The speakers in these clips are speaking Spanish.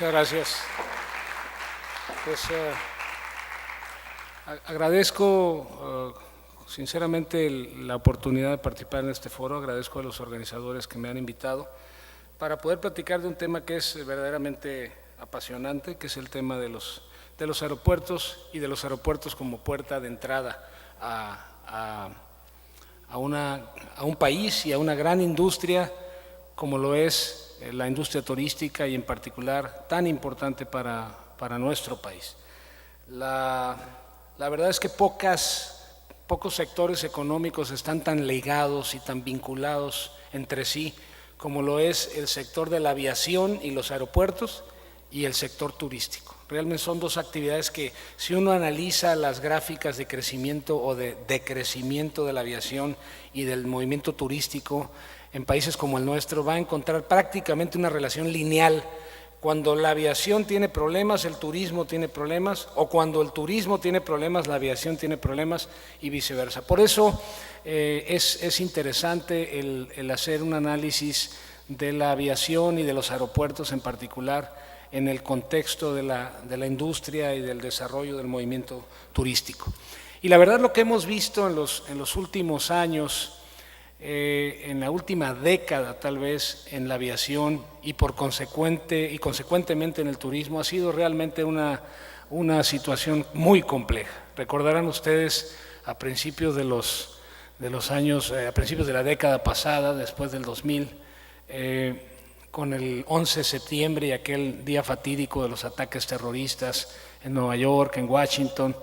Muchas gracias. Pues, agradezco sinceramente la oportunidad de participar en este foro, agradezco a los organizadores que me han invitado para poder platicar de un tema que es verdaderamente apasionante, que es el tema de los aeropuertos y de los aeropuertos como puerta de entrada a un país y a una gran industria como lo es la industria turística y en particular tan importante para nuestro país. La verdad es que pocos sectores económicos están tan ligados y tan vinculados entre sí como lo es el sector de la aviación y los aeropuertos y el sector turístico. Realmente son dos actividades que, si uno analiza las gráficas de crecimiento o de decrecimiento de la aviación y del movimiento turístico en países como el nuestro, va a encontrar prácticamente una relación lineal. Cuando la aviación tiene problemas, el turismo tiene problemas, o cuando el turismo tiene problemas, la aviación tiene problemas y viceversa. Por eso es interesante el hacer un análisis de la aviación y de los aeropuertos en particular en el contexto de la industria y del desarrollo del movimiento turístico. Y la verdad, lo que hemos visto en los últimos años, en la última década tal vez en la aviación y consecuentemente en el turismo, ha sido realmente una situación muy compleja. Recordarán ustedes a principios de los años, a principios de la década pasada, después del 2000, con el 11 de septiembre y aquel día fatídico de los ataques terroristas en Nueva York, en Washington,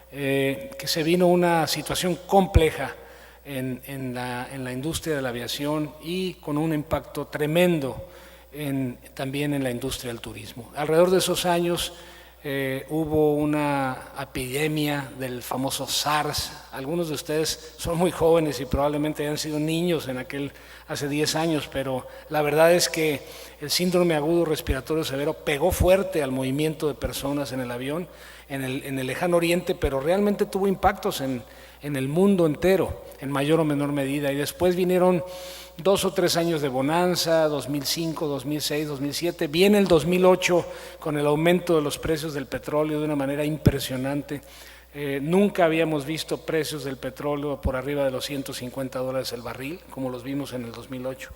que se vino una situación compleja en la industria de la aviación y con un impacto tremendo también en la industria del turismo. Alrededor de esos años hubo una epidemia del famoso SARS. Algunos de ustedes son muy jóvenes y probablemente hayan sido niños hace 10 años, pero la verdad es que el síndrome agudo respiratorio severo pegó fuerte al movimiento de personas en el avión, en el lejano oriente, pero realmente tuvo impactos en el mundo entero, en mayor o menor medida. Y después vinieron 2 o 3 años de bonanza, 2005, 2006, 2007. Viene el 2008 con el aumento de los precios del petróleo de una manera impresionante. Nunca habíamos visto precios del petróleo por arriba de los $150 el barril, como los vimos en el 2008.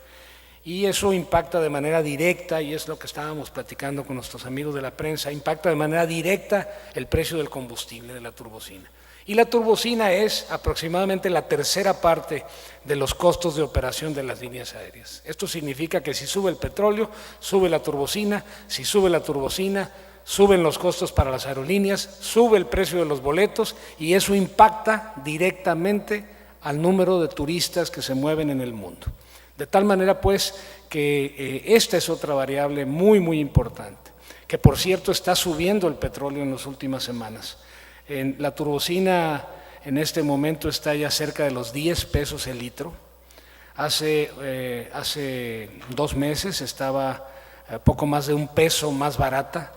Y eso impacta de manera directa, y es lo que estábamos platicando con nuestros amigos de la prensa, impacta de manera directa el precio del combustible, de la turbocina. Y la turbocina es aproximadamente la tercera parte de los costos de operación de las líneas aéreas. Esto significa que si sube el petróleo, sube la turbocina, si sube la turbocina, suben los costos para las aerolíneas, sube el precio de los boletos y eso impacta directamente al número de turistas que se mueven en el mundo. De tal manera pues que esta es otra variable muy, muy importante, que por cierto está subiendo el petróleo en las últimas semanas. La turbocina en este momento está ya cerca de los 10 pesos el litro. Hace 2 meses estaba poco más de $1 más barata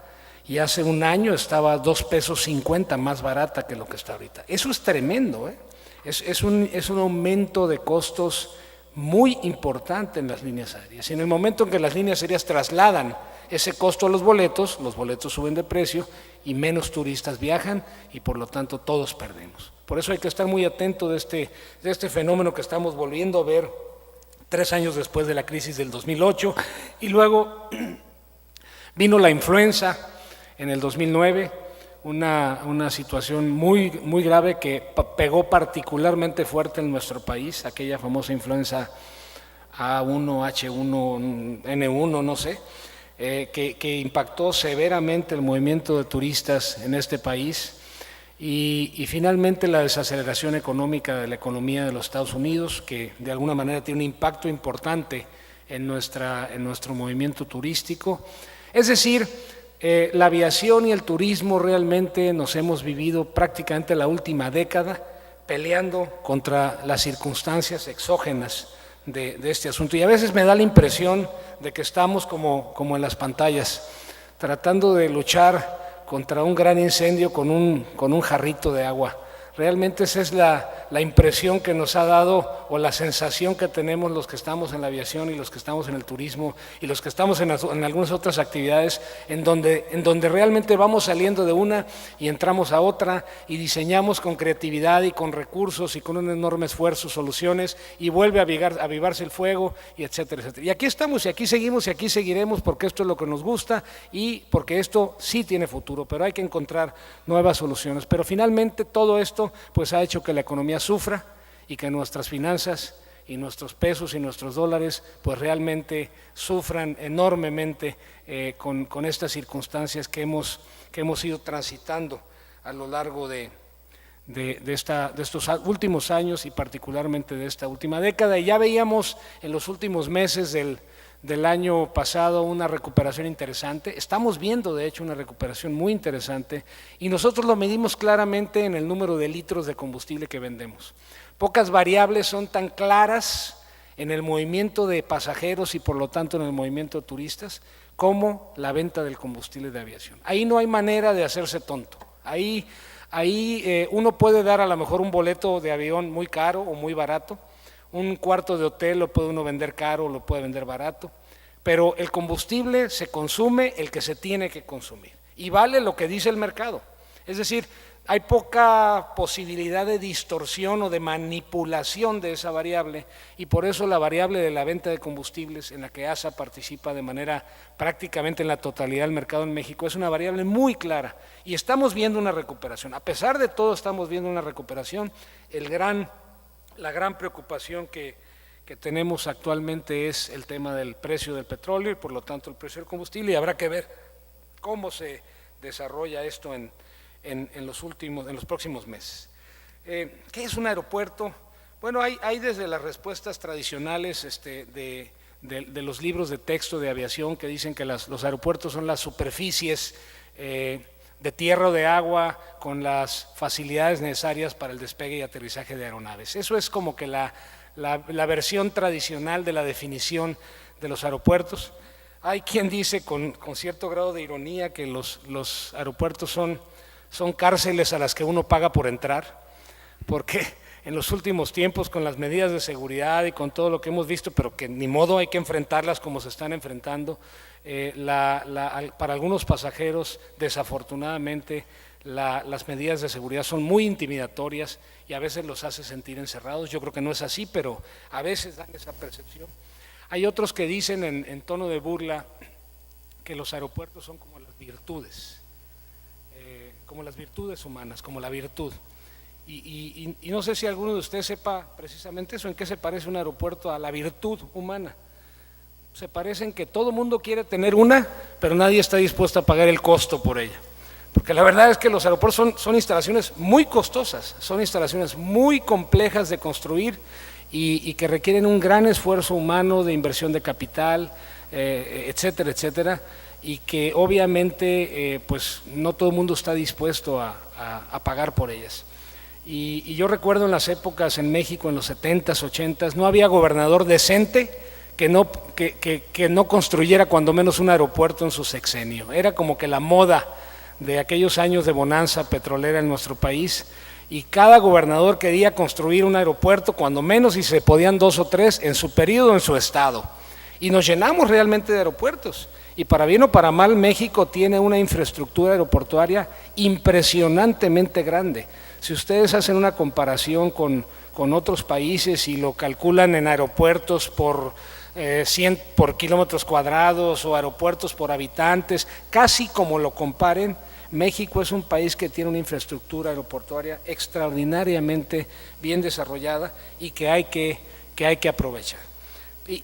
y hace un año estaba $2.50 más barata que lo que está ahorita. Eso es tremendo, ¿eh? Es un aumento de costos muy importante en las líneas aéreas. Y en el momento en que las líneas aéreas trasladan ese costo a los boletos suben de precio y menos turistas viajan y por lo tanto todos perdemos. Por eso hay que estar muy atento de este fenómeno que estamos volviendo a ver 3 años después de la crisis del 2008 y luego vino la influenza en el 2009, una situación muy, muy grave que pegó particularmente fuerte en nuestro país, aquella famosa influenza A1, H1, N1, no sé, que impactó severamente el movimiento de turistas en este país y finalmente la desaceleración económica de la economía de los Estados Unidos, que de alguna manera tiene un impacto importante en nuestro movimiento turístico. Es decir, la aviación y el turismo realmente nos hemos vivido prácticamente la última década peleando contra las circunstancias exógenas de este asunto. Y a veces me da la impresión de que estamos como en las pantallas, tratando de luchar contra un gran incendio con un jarrito de agua. Realmente esa es la impresión que nos ha dado o la sensación que tenemos los que estamos en la aviación y los que estamos en el turismo y los que estamos en algunas otras actividades en donde realmente vamos saliendo de una y entramos a otra y diseñamos con creatividad y con recursos y con un enorme esfuerzo soluciones y vuelve a avivarse el fuego y etcétera, etcétera. Y aquí estamos y aquí seguimos y aquí seguiremos porque esto es lo que nos gusta y porque esto sí tiene futuro, pero hay que encontrar nuevas soluciones. Pero finalmente todo esto pues ha hecho que la economía sufra y que nuestras finanzas y nuestros pesos y nuestros dólares pues realmente sufran enormemente con estas circunstancias que hemos ido transitando a lo largo de estos últimos años y particularmente de esta última década. Y ya veíamos en los últimos meses del año pasado una recuperación interesante, estamos viendo de hecho una recuperación muy interesante y nosotros lo medimos claramente en el número de litros de combustible que vendemos. Pocas variables son tan claras en el movimiento de pasajeros y por lo tanto en el movimiento de turistas como la venta del combustible de aviación. Ahí no hay manera de hacerse tonto, ahí uno puede dar a lo mejor un boleto de avión muy caro o muy barato, un cuarto de hotel lo puede uno vender caro o lo puede vender barato, pero el combustible se consume el que se tiene que consumir y vale lo que dice el mercado. Es decir, hay poca posibilidad de distorsión o de manipulación de esa variable y por eso la variable de la venta de combustibles en la que ASA participa de manera prácticamente en la totalidad del mercado en México es una variable muy clara y estamos viendo una recuperación. A pesar de todo estamos viendo una recuperación. La gran preocupación que tenemos actualmente es el tema del precio del petróleo y por lo tanto el precio del combustible y habrá que ver cómo se desarrolla esto en los próximos meses. ¿Qué es un aeropuerto? Bueno, hay desde las respuestas tradicionales de los libros de texto de aviación que dicen que los aeropuertos son las superficies de tierra o de agua con las facilidades necesarias para el despegue y aterrizaje de aeronaves. Eso es como que la versión tradicional de la definición de los aeropuertos. Hay quien dice con cierto grado de ironía que los aeropuertos son cárceles a las que uno paga por entrar, porque en los últimos tiempos con las medidas de seguridad y con todo lo que hemos visto, pero que ni modo hay que enfrentarlas como se están enfrentando, para algunos pasajeros desafortunadamente las medidas de seguridad son muy intimidatorias y a veces los hace sentir encerrados. Yo creo que no es así, pero a veces dan esa percepción. Hay otros que dicen en tono de burla que los aeropuertos son como las virtudes humanas, como la virtud. Y no sé si alguno de ustedes sepa precisamente eso, en qué se parece un aeropuerto a la virtud humana. Se parecen que todo el mundo quiere tener una, pero nadie está dispuesto a pagar el costo por ella. Porque la verdad es que los aeropuertos son instalaciones muy costosas, son instalaciones muy complejas de construir y que requieren un gran esfuerzo humano de inversión de capital, etcétera, etcétera, y que obviamente pues no todo el mundo está dispuesto a pagar por ellas. Y yo recuerdo en las épocas en México, en los 70s, 80s, no había gobernador decente que no construyera cuando menos un aeropuerto en su sexenio. Era como que la moda de aquellos años de bonanza petrolera en nuestro país y cada gobernador quería construir un aeropuerto cuando menos y se podían 2 o 3 en su periodo en su estado. Y nos llenamos realmente de aeropuertos. Y para bien o para mal, México tiene una infraestructura aeroportuaria impresionantemente grande. Si ustedes hacen una comparación con otros países y lo calculan en aeropuertos por 100 por kilómetros cuadrados o aeropuertos por habitantes, casi como lo comparen, México es un país que tiene una infraestructura aeroportuaria extraordinariamente bien desarrollada y que hay que aprovechar.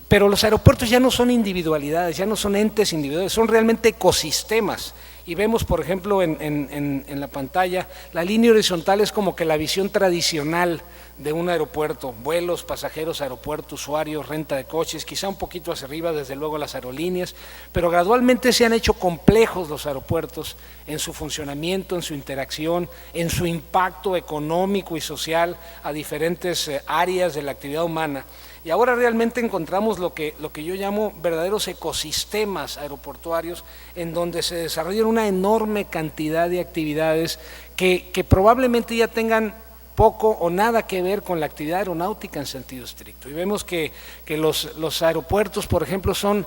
Pero los aeropuertos ya no son individualidades, ya no son entes individuales, son realmente ecosistemas. Y vemos, por ejemplo, en la pantalla, la línea horizontal es como que la visión tradicional de un aeropuerto: vuelos, pasajeros, aeropuerto, usuarios, renta de coches, quizá un poquito hacia arriba, desde luego las aerolíneas, pero gradualmente se han hecho complejos los aeropuertos en su funcionamiento, en su interacción, en su impacto económico y social a diferentes áreas de la actividad humana. Y ahora realmente encontramos lo que yo llamo verdaderos ecosistemas aeroportuarios en donde se desarrollan una enorme cantidad de actividades que probablemente ya tengan poco o nada que ver con la actividad aeronáutica en sentido estricto. Y vemos que los aeropuertos, por ejemplo, son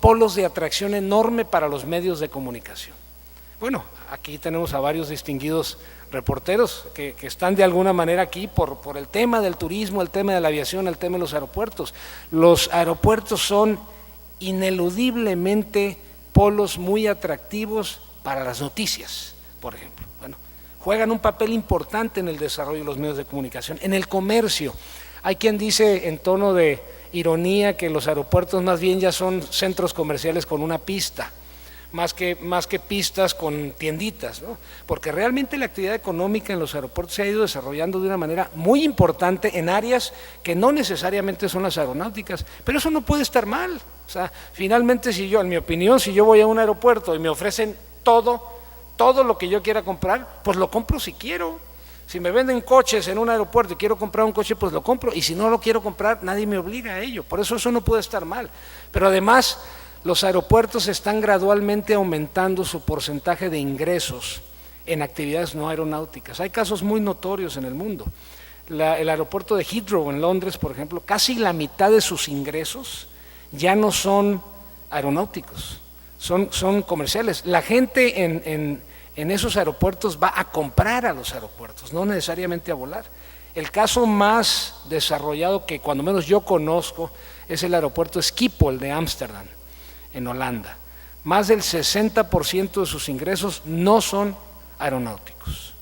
polos de atracción enorme para los medios de comunicación. Bueno, aquí tenemos a varios distinguidos reporteros que están de alguna manera aquí por el tema del turismo, el tema de la aviación, el tema de los aeropuertos. Los aeropuertos son ineludiblemente polos muy atractivos para las noticias, por ejemplo. Bueno, juegan un papel importante en el desarrollo de los medios de comunicación, en el comercio. Hay quien dice en tono de ironía que los aeropuertos más bien ya son centros comerciales con una pista, más que pistas con tienditas, ¿no? Porque realmente la actividad económica en los aeropuertos se ha ido desarrollando de una manera muy importante en áreas que no necesariamente son las aeronáuticas, pero eso no puede estar mal. O sea, finalmente, en mi opinión, si yo voy a un aeropuerto y me ofrecen todo lo que yo quiera comprar, pues lo compro si quiero. Si me venden coches en un aeropuerto y quiero comprar un coche, pues lo compro, y si no lo quiero comprar, nadie me obliga a ello. Por eso no puede estar mal. Pero además, los aeropuertos están gradualmente aumentando su porcentaje de ingresos en actividades no aeronáuticas. Hay casos muy notorios en el mundo. El aeropuerto de Heathrow en Londres, por ejemplo, casi la mitad de sus ingresos ya no son aeronáuticos, son comerciales. La gente en esos aeropuertos va a comprar a los aeropuertos, no necesariamente a volar. El caso más desarrollado que cuando menos yo conozco es el aeropuerto Schiphol de Ámsterdam, en Holanda. Más del 60% de sus ingresos no son aeronáuticos.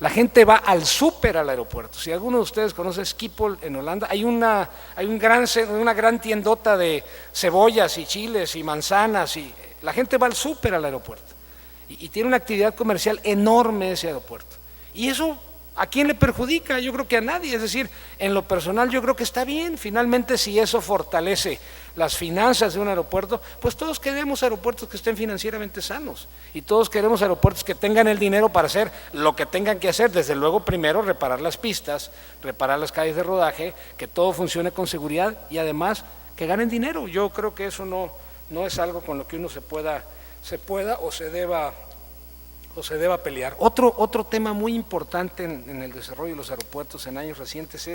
La gente va al súper al aeropuerto. Si alguno de ustedes conoce Schiphol en Holanda, hay una gran tiendota de cebollas y chiles y manzanas, y la gente va al súper al aeropuerto. Y tiene una actividad comercial enorme ese aeropuerto. Y eso, ¿a quién le perjudica? Yo creo que a nadie. Es decir, en lo personal yo creo que está bien. Finalmente, si eso fortalece las finanzas de un aeropuerto, pues todos queremos aeropuertos que estén financieramente sanos, y todos queremos aeropuertos que tengan el dinero para hacer lo que tengan que hacer. Desde luego, primero reparar las pistas, reparar las calles de rodaje, que todo funcione con seguridad, y además que ganen dinero. Yo creo que eso no es algo con lo que uno se pueda o se deba pelear. Otro tema muy importante en el desarrollo de los aeropuertos en años recientes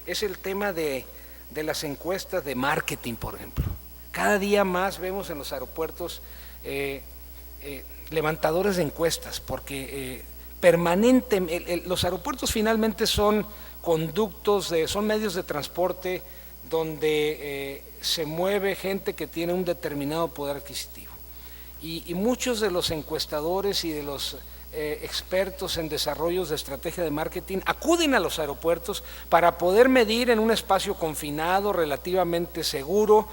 es el tema de las encuestas de marketing, por ejemplo. Cada día más vemos en los aeropuertos levantadores de encuestas, porque los aeropuertos finalmente son conductos, son medios de transporte donde se mueve gente que tiene un determinado poder adquisitivo. Y muchos de los encuestadores y de los expertos en desarrollos de estrategia de marketing acuden a los aeropuertos para poder medir en un espacio confinado, relativamente seguro,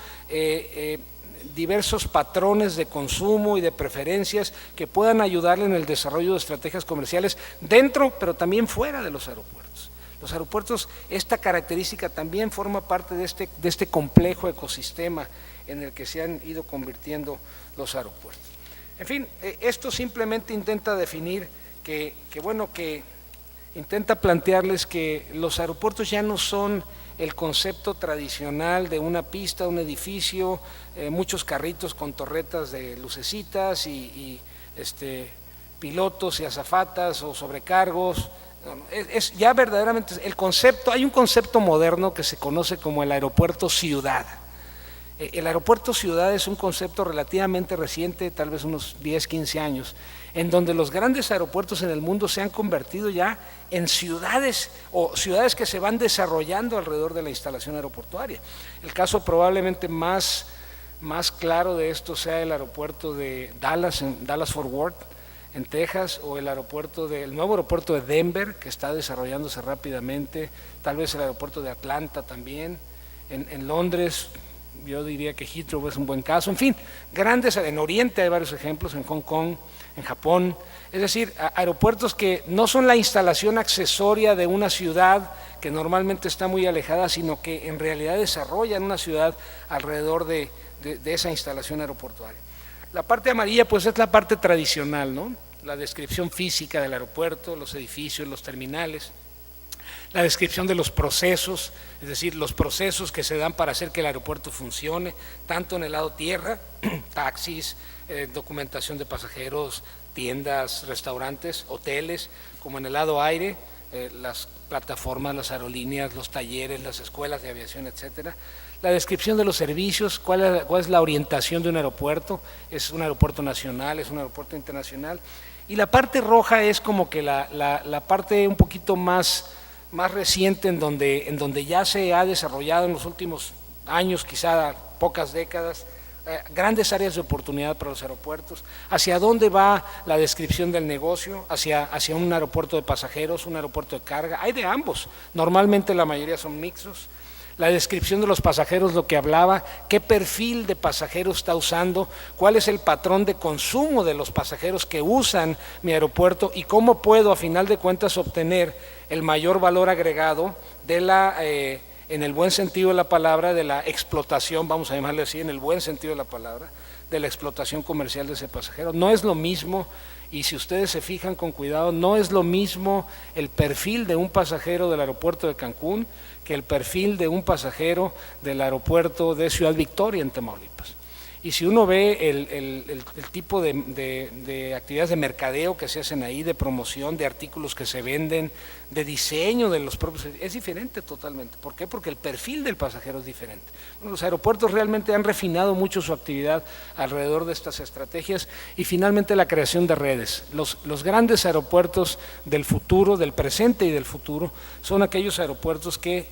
diversos patrones de consumo y de preferencias que puedan ayudarle en el desarrollo de estrategias comerciales dentro, pero también fuera de los aeropuertos. Los aeropuertos, esta característica también forma parte de este complejo ecosistema en el que se han ido convirtiendo los aeropuertos. En fin, esto simplemente intenta definir que intenta plantearles que los aeropuertos ya no son el concepto tradicional de una pista, un edificio, muchos carritos con torretas de lucecitas y pilotos y azafatas o sobrecargos. Es ya verdaderamente el concepto. Hay un concepto moderno que se conoce como el aeropuerto ciudad. El aeropuerto ciudad es un concepto relativamente reciente, tal vez unos 10, 15 años, en donde los grandes aeropuertos en el mundo se han convertido ya en ciudades o ciudades que se van desarrollando alrededor de la instalación aeroportuaria. El caso probablemente más claro de esto sea el aeropuerto de Dallas, en Dallas-Fort Worth, en Texas, o el nuevo aeropuerto de Denver, que está desarrollándose rápidamente, tal vez el aeropuerto de Atlanta también, en Londres. Yo diría que Heathrow es un buen caso. En fin, en Oriente hay varios ejemplos, en Hong Kong, en Japón. Es decir, aeropuertos que no son la instalación accesoria de una ciudad que normalmente está muy alejada, sino que en realidad desarrollan una ciudad alrededor de esa instalación aeroportuaria. La parte amarilla pues es la parte tradicional, ¿no? La descripción física del aeropuerto, los edificios, los terminales. La descripción de los procesos, es decir, los procesos que se dan para hacer que el aeropuerto funcione, tanto en el lado tierra, taxis, documentación de pasajeros, tiendas, restaurantes, hoteles, como en el lado aire, las plataformas, las aerolíneas, los talleres, las escuelas de aviación, etcétera. La descripción de los servicios, cuál es la orientación de un aeropuerto, es un aeropuerto nacional, es un aeropuerto internacional. Y la parte roja es como que la parte un poquito más reciente en donde ya se ha desarrollado en los últimos años, quizá pocas décadas, grandes áreas de oportunidad para los aeropuertos, hacia dónde va la descripción del negocio, hacia un aeropuerto de pasajeros, un aeropuerto de carga, hay de ambos, normalmente la mayoría son mixtos. La descripción de los pasajeros, lo que hablaba, qué perfil de pasajeros está usando, cuál es el patrón de consumo de los pasajeros que usan mi aeropuerto y cómo puedo a final de cuentas obtener el mayor valor agregado de en el buen sentido de la palabra, de la explotación, vamos a llamarle así, en el buen sentido de la palabra, de la explotación comercial de ese pasajero. No es lo mismo, y si ustedes se fijan con cuidado, no es lo mismo el perfil de un pasajero del aeropuerto de Cancún que el perfil de un pasajero del aeropuerto de Ciudad Victoria en Tamaulipas. Y si uno ve el tipo de actividades de mercadeo que se hacen ahí, de promoción, de artículos que se venden, de diseño de los propios, es diferente totalmente. ¿Por qué? Porque el perfil del pasajero es diferente. Bueno, los aeropuertos realmente han refinado mucho su actividad alrededor de estas estrategias y finalmente la creación de redes. Los grandes aeropuertos del futuro, del presente y del futuro, son aquellos aeropuertos que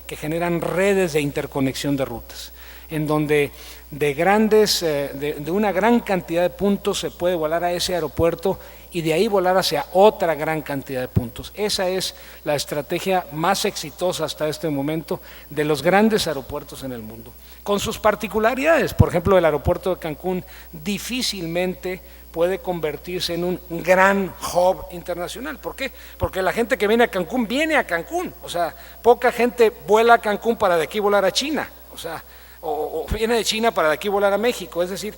generan redes de interconexión de rutas, en donde de una gran cantidad de puntos se puede volar a ese aeropuerto y de ahí volar hacia otra gran cantidad de puntos. Esa es la estrategia más exitosa hasta este momento de los grandes aeropuertos en el mundo, con sus particularidades. Por ejemplo, el aeropuerto de Cancún difícilmente puede convertirse en un gran hub internacional. ¿Por qué? Porque la gente que viene a Cancún, o sea, poca gente vuela a Cancún para de aquí volar a China, o viene de China para de aquí volar a México. Es decir,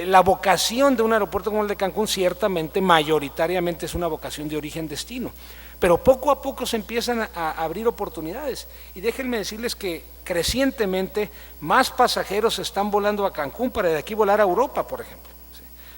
la vocación de un aeropuerto como el de Cancún ciertamente, mayoritariamente es una vocación de origen-destino, pero poco a poco se empiezan a abrir oportunidades, y déjenme decirles que crecientemente más pasajeros están volando a Cancún para de aquí volar a Europa, por ejemplo,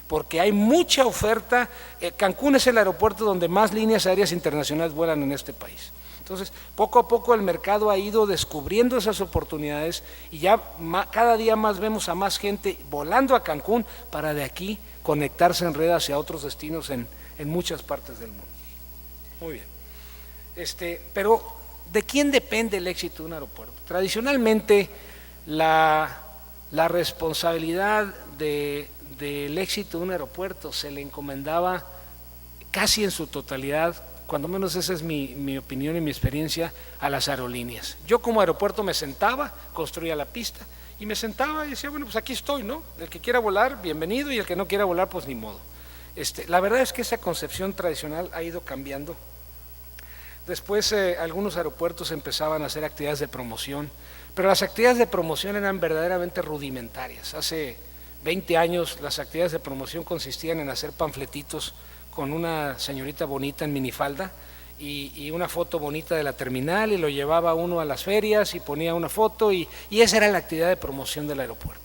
porque hay mucha oferta. Cancún es el aeropuerto donde más líneas aéreas internacionales vuelan en este país. Entonces, poco a poco el mercado ha ido descubriendo esas oportunidades y ya cada día más vemos a más gente volando a Cancún para de aquí conectarse en red hacia otros destinos en muchas partes del mundo. Muy bien. Pero, ¿de quién depende el éxito de un aeropuerto? Tradicionalmente, la responsabilidad del éxito de un aeropuerto se le encomendaba casi en su totalidad, cuando menos esa es mi opinión y mi experiencia, a las aerolíneas. Yo como aeropuerto me sentaba, construía la pista y me sentaba y decía, bueno, pues aquí estoy, ¿no? El que quiera volar, bienvenido, y el que no quiera volar, pues ni modo. La verdad es que esa concepción tradicional ha ido cambiando. Después algunos aeropuertos empezaban a hacer actividades de promoción, pero las actividades de promoción eran verdaderamente rudimentarias. Hace 20 años las actividades de promoción consistían en hacer panfletitos con una señorita bonita en minifalda y una foto bonita de la terminal, y lo llevaba uno a las ferias y ponía una foto, y esa era la actividad de promoción del aeropuerto.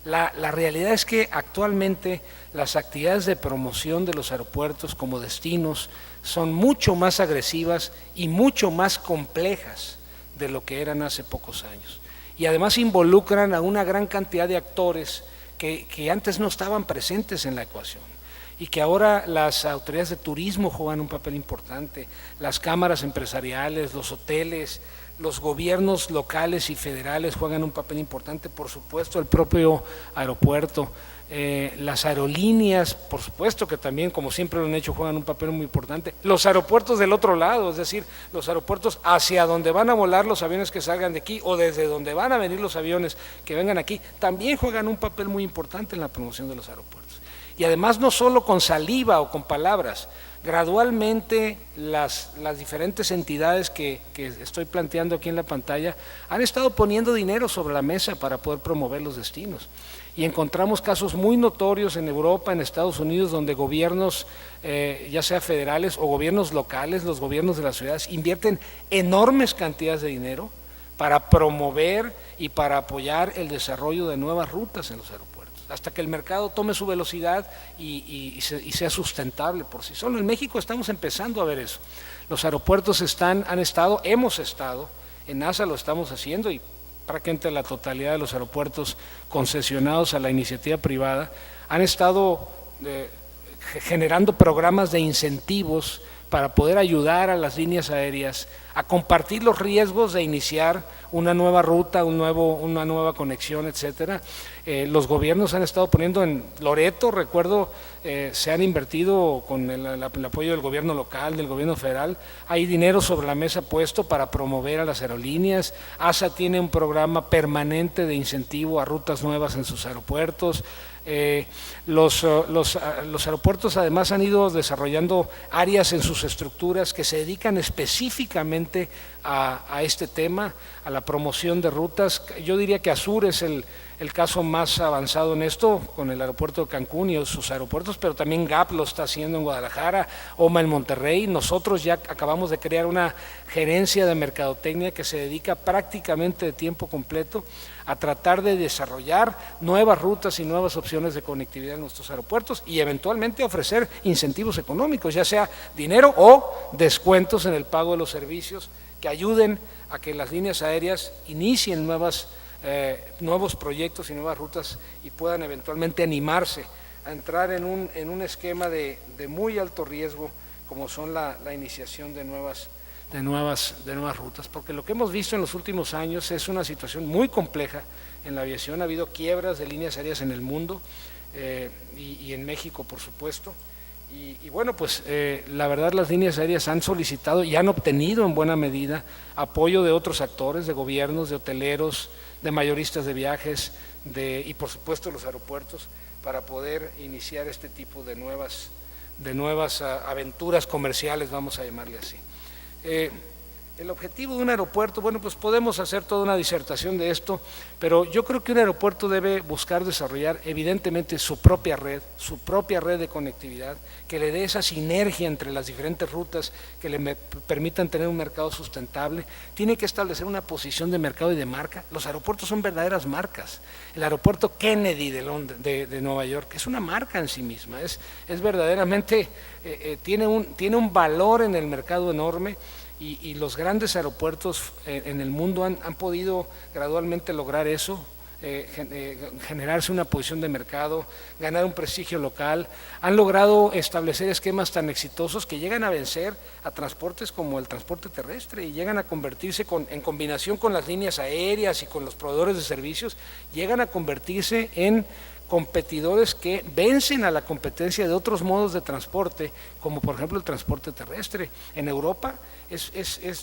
La realidad es que actualmente las actividades de promoción de los aeropuertos como destinos son mucho más agresivas y mucho más complejas de lo que eran hace pocos años, y además involucran a una gran cantidad de actores que antes no estaban presentes en la ecuación, y que ahora las autoridades de turismo juegan un papel importante, las cámaras empresariales, los hoteles, los gobiernos locales y federales juegan un papel importante, por supuesto el propio aeropuerto, las aerolíneas, por supuesto que también, como siempre lo han hecho, juegan un papel muy importante, los aeropuertos del otro lado, es decir, los aeropuertos hacia donde van a volar los aviones que salgan de aquí, o desde donde van a venir los aviones que vengan aquí, también juegan un papel muy importante en la promoción de los aeropuertos. Y además no solo con saliva o con palabras, gradualmente las diferentes entidades que estoy planteando aquí en la pantalla han estado poniendo dinero sobre la mesa para poder promover los destinos. Y encontramos casos muy notorios en Europa, en Estados Unidos, donde gobiernos, ya sea federales o gobiernos locales, los gobiernos de las ciudades, invierten enormes cantidades de dinero para promover y para apoyar el desarrollo de nuevas rutas en los aeropuertos. hasta que el mercado tome su velocidad y sea sustentable por sí solo. En México estamos empezando a ver eso. Los aeropuertos hemos estado, en NASA lo estamos haciendo y prácticamente la totalidad de los aeropuertos concesionados a la iniciativa privada han estado generando programas de incentivos para poder ayudar a las líneas aéreas a compartir los riesgos de iniciar una nueva ruta, una nueva conexión, etcétera. Los gobiernos han estado poniendo en Loreto, recuerdo, se han invertido con el apoyo del gobierno local, del gobierno federal, hay dinero sobre la mesa puesto para promover a las aerolíneas. ASA tiene un programa permanente de incentivo a rutas nuevas en sus aeropuertos. Los aeropuertos además han ido desarrollando áreas en sus estructuras que se dedican específicamente a este tema, a la promoción de rutas. Yo diría que Azur es el caso más avanzado en esto, con el aeropuerto de Cancún y sus aeropuertos, pero también GAP lo está haciendo en Guadalajara, OMA en Monterrey. Nosotros ya acabamos de crear una gerencia de mercadotecnia que se dedica prácticamente de tiempo completo a tratar de desarrollar nuevas rutas y nuevas opciones de conectividad en nuestros aeropuertos y eventualmente ofrecer incentivos económicos, ya sea dinero o descuentos en el pago de los servicios que ayuden a que las líneas aéreas inicien nuevos proyectos y nuevas rutas y puedan eventualmente animarse a entrar en un esquema de muy alto riesgo como son la iniciación de nuevas rutas, porque lo que hemos visto en los últimos años es una situación muy compleja en la aviación. Ha habido quiebras de líneas aéreas en el mundo y en México, por supuesto. Y bueno, pues la verdad las líneas aéreas han solicitado y han obtenido en buena medida apoyo de otros actores, de gobiernos, de hoteleros, de mayoristas de viajes y por supuesto los aeropuertos para poder iniciar este tipo de nuevas aventuras comerciales, vamos a llamarle así. El objetivo de un aeropuerto, bueno, pues podemos hacer toda una disertación de esto, pero yo creo que un aeropuerto debe buscar desarrollar evidentemente su propia red de conectividad, que le dé esa sinergia entre las diferentes rutas, que le permitan tener un mercado sustentable. Tiene que establecer una posición de mercado y de marca. Los aeropuertos son verdaderas marcas. El aeropuerto Kennedy de Nueva York es una marca en sí misma, es verdaderamente, tiene un valor en el mercado enorme. Y los grandes aeropuertos en el mundo han podido gradualmente lograr eso, generarse una posición de mercado, ganar un prestigio local, han logrado establecer esquemas tan exitosos que llegan a vencer a transportes como el transporte terrestre y llegan a convertirse en combinación con las líneas aéreas y con los proveedores de servicios, llegan a convertirse en competidores que vencen a la competencia de otros modos de transporte, como por ejemplo el transporte terrestre. En Europa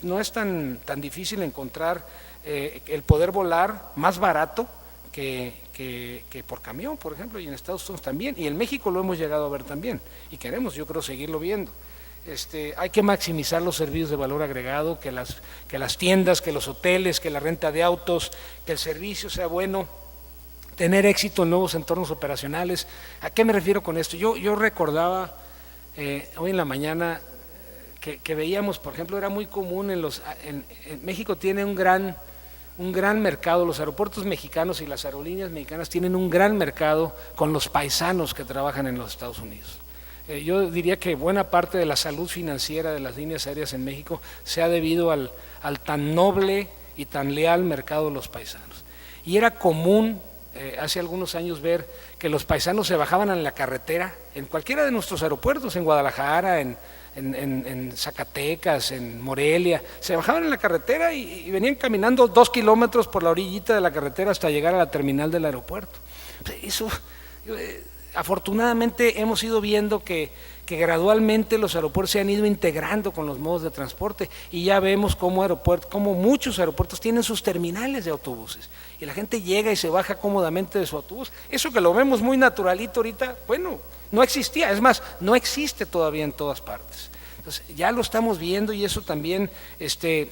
no es tan difícil encontrar el poder volar más barato que por camión, por ejemplo, y en Estados Unidos también, y en México lo hemos llegado a ver también, y queremos, yo creo, seguirlo viendo. Hay que maximizar los servicios de valor agregado, que las tiendas, que los hoteles, que la renta de autos, que el servicio sea bueno, tener éxito en nuevos entornos operacionales. ¿A qué me refiero con esto? Yo recordaba hoy en la mañana que veíamos, por ejemplo, era muy común en México tiene un gran mercado, los aeropuertos mexicanos y las aerolíneas mexicanas tienen un gran mercado con los paisanos que trabajan en los Estados Unidos. Yo diría que buena parte de la salud financiera de las líneas aéreas en México se ha debido al tan noble y tan leal mercado de los paisanos. Y era común hace algunos años ver que los paisanos se bajaban en la carretera, en cualquiera de nuestros aeropuertos, en Guadalajara, en Zacatecas, en Morelia, se bajaban en la carretera y venían caminando 2 kilómetros por la orillita de la carretera hasta llegar a la terminal del aeropuerto. Eso, afortunadamente hemos ido viendo que gradualmente los aeropuertos se han ido integrando con los modos de transporte y ya vemos cómo muchos aeropuertos tienen sus terminales de autobuses y la gente llega y se baja cómodamente de su autobús. Eso que lo vemos muy naturalito ahorita, bueno, no existía, es más, no existe todavía en todas partes. Entonces ya lo estamos viendo y eso también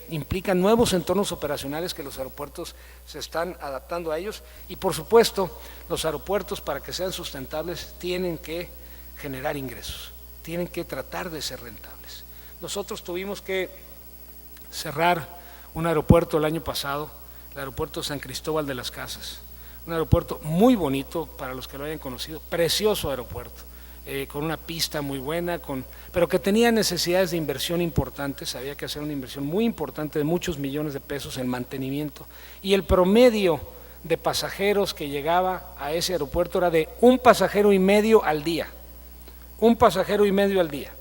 implica nuevos entornos operacionales que los aeropuertos se están adaptando a ellos y por supuesto los aeropuertos para que sean sustentables tienen que generar ingresos, tienen que tratar de ser rentables. Nosotros tuvimos que cerrar un aeropuerto el año pasado, el aeropuerto San Cristóbal de las Casas, un aeropuerto muy bonito para los que lo hayan conocido, precioso aeropuerto, con una pista muy buena, pero que tenía necesidades de inversión importantes, había que hacer una inversión muy importante de muchos millones de pesos en mantenimiento, y el promedio de pasajeros que llegaba a ese aeropuerto era de 1,5 pasajeros al día, 1,5 pasajeros al día,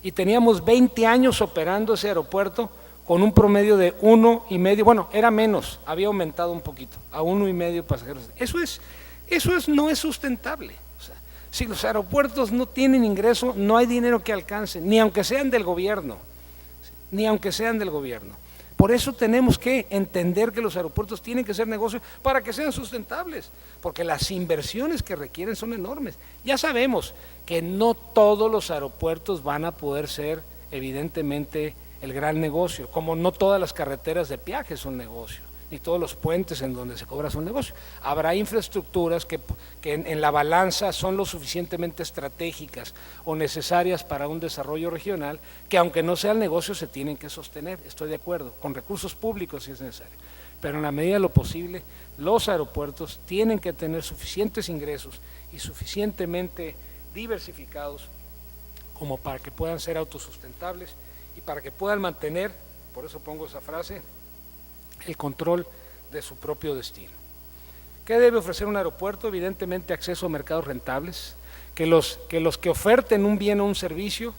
y teníamos 20 años operando ese aeropuerto con un promedio de 1,5, bueno, era menos, había aumentado un poquito, a 1,5 pasajeros. No es sustentable. O sea, si los aeropuertos no tienen ingreso, no hay dinero que alcance, ni aunque sean del gobierno, ni aunque sean del gobierno. Por eso tenemos que entender que los aeropuertos tienen que ser negocios para que sean sustentables, porque las inversiones que requieren son enormes. Ya sabemos que no todos los aeropuertos van a poder ser, evidentemente, el gran negocio, como no todas las carreteras de peaje son negocio, ni todos los puentes en donde se cobra son negocio. Habrá infraestructuras que en la balanza son lo suficientemente estratégicas o necesarias para un desarrollo regional, que aunque no sea el negocio se tienen que sostener, estoy de acuerdo, con recursos públicos si es necesario, pero en la medida de lo posible los aeropuertos tienen que tener suficientes ingresos y suficientemente diversificados como para que puedan ser autosustentables y para que puedan mantener, por eso pongo esa frase, el control de su propio destino. ¿Qué debe ofrecer un aeropuerto? Evidentemente acceso a mercados rentables, que los que oferten un bien o un servicio,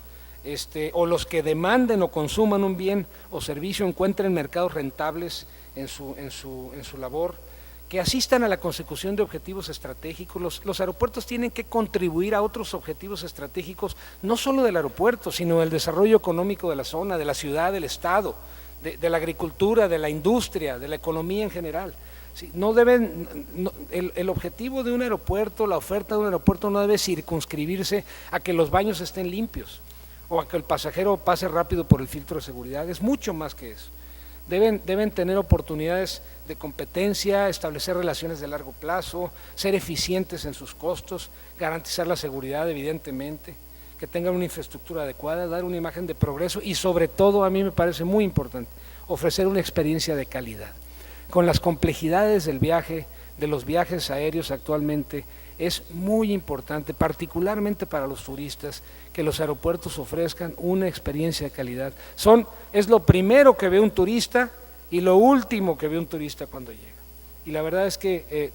o los que demanden o consuman un bien o servicio encuentren mercados rentables en su labor, que asistan a la consecución de objetivos estratégicos. Los aeropuertos tienen que contribuir a otros objetivos estratégicos, no solo del aeropuerto, sino del desarrollo económico de la zona, de la ciudad, del estado, de la agricultura, de la industria, de la economía en general. Sí, el objetivo de un aeropuerto, la oferta de un aeropuerto no debe circunscribirse a que los baños estén limpios o a que el pasajero pase rápido por el filtro de seguridad, es mucho más que eso. Deben tener oportunidades de competencia, establecer relaciones de largo plazo, ser eficientes en sus costos, garantizar la seguridad evidentemente, que tengan una infraestructura adecuada, dar una imagen de progreso y sobre todo, a mí me parece muy importante, ofrecer una experiencia de calidad. Con las complejidades del viaje, de los viajes aéreos actualmente, es muy importante, particularmente para los turistas, que los aeropuertos ofrezcan una experiencia de calidad. Es lo primero que ve un turista y lo último que ve un turista cuando llega. Y la verdad es que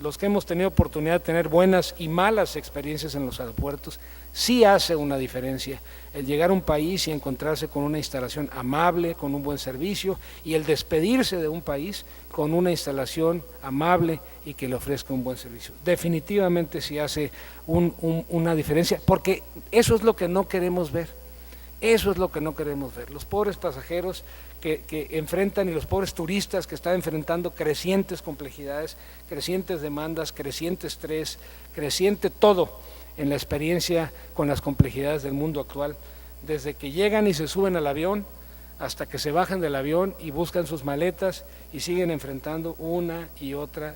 los que hemos tenido oportunidad de tener buenas y malas experiencias en los aeropuertos, sí hace una diferencia el llegar a un país y encontrarse con una instalación amable, con un buen servicio, y el despedirse de un país con una instalación amable y que le ofrezca un buen servicio. Definitivamente sí hace una diferencia, porque eso es lo que no queremos ver. Eso es lo que no queremos ver. Los pobres pasajeros que enfrentan y los pobres turistas que están enfrentando crecientes complejidades, crecientes demandas, creciente estrés, creciente todo en la experiencia con las complejidades del mundo actual, desde que llegan y se suben al avión hasta que se bajan del avión y buscan sus maletas y siguen enfrentando una y otra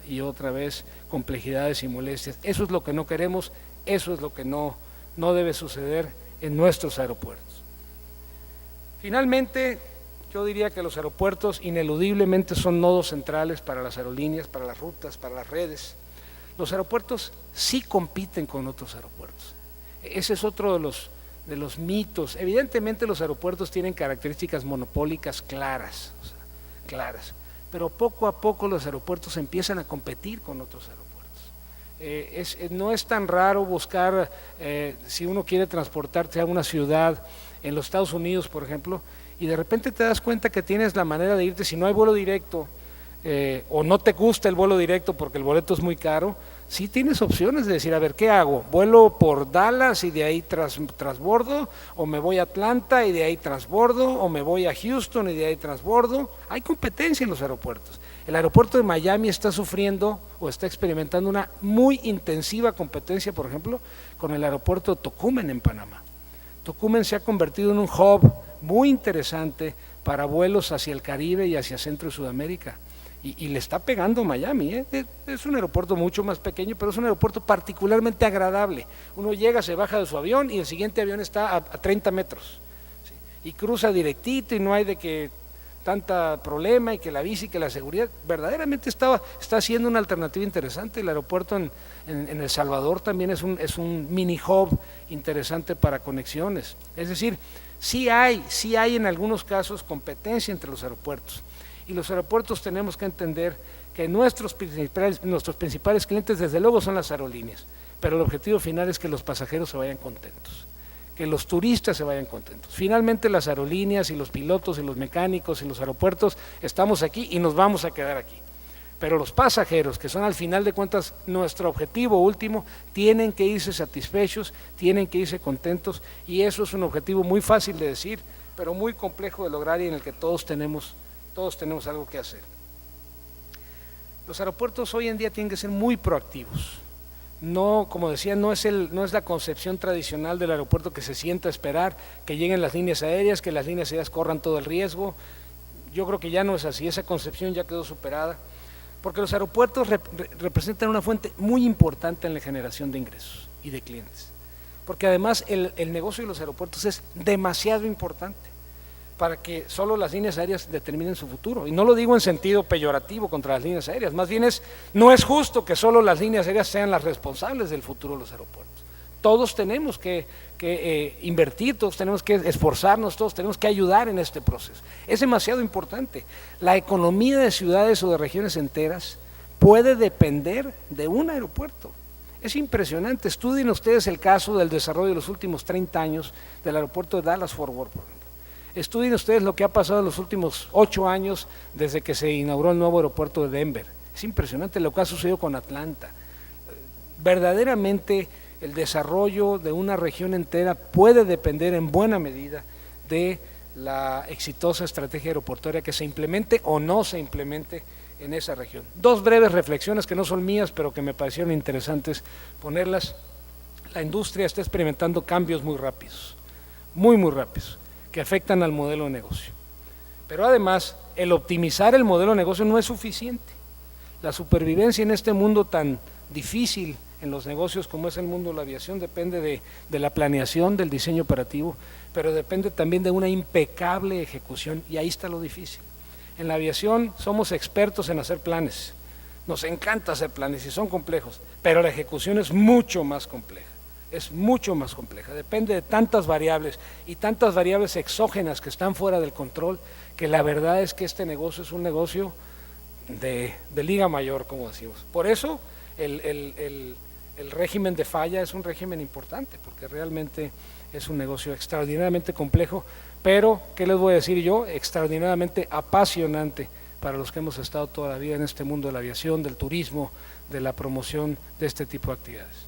vez complejidades y molestias. Eso es lo que no queremos, eso es lo que no debe suceder en nuestros aeropuertos. Finalmente, yo diría que los aeropuertos ineludiblemente son nodos centrales para las aerolíneas, para las rutas, para las redes. Los aeropuertos sí compiten con otros aeropuertos. Ese es otro de los mitos. Evidentemente los aeropuertos tienen características monopólicas claras, pero poco a poco los aeropuertos empiezan a competir con otros aeropuertos. No es tan raro buscar, si uno quiere transportarse a una ciudad en los Estados Unidos, por ejemplo, y de repente te das cuenta que tienes la manera de irte, si no hay vuelo directo, o no te gusta el vuelo directo porque el boleto es muy caro, sí tienes opciones de decir, a ver, ¿qué hago? ¿Vuelo por Dallas y de ahí transbordo? ¿O me voy a Atlanta y de ahí transbordo? ¿O me voy a Houston y de ahí transbordo? Hay competencia en los aeropuertos. El aeropuerto de Miami está sufriendo o está experimentando una muy intensiva competencia, por ejemplo, con el aeropuerto de Tocumen en Panamá. Tocumen se ha convertido en un hub muy interesante para vuelos hacia el Caribe y hacia Centro y Sudamérica. Y le está pegando Miami, es un aeropuerto mucho más pequeño, pero es un aeropuerto particularmente agradable. Uno llega, se baja de su avión y el siguiente avión está a 30 metros, ¿sí? Y cruza directito y no hay de que tanta problema y que la bici, que la seguridad, verdaderamente está siendo una alternativa interesante. El aeropuerto en El Salvador también es un mini hub interesante para conexiones. Es decir, sí hay en algunos casos competencia entre los aeropuertos, y los aeropuertos tenemos que entender que nuestros principales clientes desde luego son las aerolíneas, pero el objetivo final es que los pasajeros se vayan contentos, que los turistas se vayan contentos. Finalmente las aerolíneas y los pilotos y los mecánicos y los aeropuertos estamos aquí y nos vamos a quedar aquí, pero los pasajeros, que son al final de cuentas nuestro objetivo último, tienen que irse satisfechos, tienen que irse contentos, y eso es un objetivo muy fácil de decir, pero muy complejo de lograr, y en el que todos tenemos algo que hacer. Los aeropuertos hoy en día tienen que ser muy proactivos. No, como decía, no es la concepción tradicional del aeropuerto que se sienta a esperar que lleguen las líneas aéreas, que las líneas aéreas corran todo el riesgo. Yo creo que ya no es así, esa concepción ya quedó superada, porque los aeropuertos representan una fuente muy importante en la generación de ingresos y de clientes, porque además el negocio de los aeropuertos es demasiado importante para que solo las líneas aéreas determinen su futuro, y no lo digo en sentido peyorativo contra las líneas aéreas, más bien no es justo que solo las líneas aéreas sean las responsables del futuro de los aeropuertos. Todos tenemos que invertir, todos tenemos que esforzarnos, todos tenemos que ayudar en este proceso. Es demasiado importante. La economía de ciudades o de regiones enteras puede depender de un aeropuerto. Es impresionante. Estudien ustedes el caso del desarrollo de los últimos 30 años del aeropuerto de Dallas-Fort Worth, por ejemplo. Estudien ustedes lo que ha pasado en los últimos 8 años desde que se inauguró el nuevo aeropuerto de Denver. Es impresionante lo que ha sucedido con Atlanta. Verdaderamente el desarrollo de una región entera puede depender en buena medida de la exitosa estrategia aeroportuaria que se implemente o no se implemente en esa región. 2 breves reflexiones que no son mías, pero que me parecieron interesantes ponerlas. La industria está experimentando cambios muy rápidos, muy rápidos, que afectan al modelo de negocio. Pero además, el optimizar el modelo de negocio no es suficiente. La supervivencia en este mundo tan difícil en los negocios como es el mundo de la aviación depende de la planeación, del diseño operativo, pero depende también de una impecable ejecución, y ahí está lo difícil. En la aviación somos expertos en hacer planes, nos encanta hacer planes y son complejos, pero la ejecución es mucho más compleja. Depende de tantas variables y tantas variables exógenas que están fuera del control, que la verdad es que este negocio es un negocio de liga mayor, como decimos. Por eso el régimen de falla es un régimen importante, porque realmente es un negocio extraordinariamente complejo, pero, ¿qué les voy a decir yo? Extraordinariamente apasionante para los que hemos estado toda la vida en este mundo de la aviación, del turismo, de la promoción de este tipo de actividades.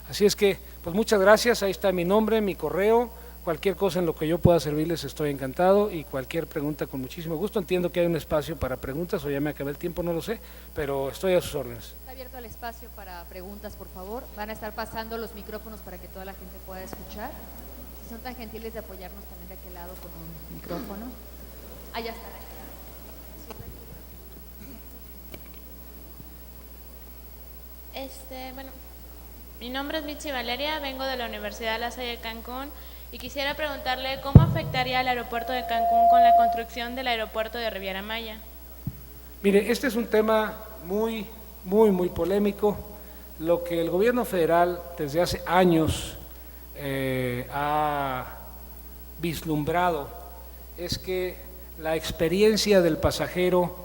Así es que, pues muchas gracias, ahí está mi nombre, mi correo, cualquier cosa en lo que yo pueda servirles estoy encantado, y cualquier pregunta con muchísimo gusto. Entiendo que hay un espacio para preguntas, o ya me acabé el tiempo, no lo sé, pero estoy a sus órdenes. Está abierto el espacio para preguntas, por favor. Van a estar pasando los micrófonos para que toda la gente pueda escuchar. Si son tan gentiles de apoyarnos también de aquel lado con un micrófono. Allá está, de aquel lado. Bueno, mi nombre es Michi Valeria, vengo de la Universidad La Salle de Cancún, y quisiera preguntarle cómo afectaría al aeropuerto de Cancún con la construcción del aeropuerto de Riviera Maya. Mire, este es un tema muy polémico. Lo que el gobierno federal desde hace años ha vislumbrado es que la experiencia del pasajero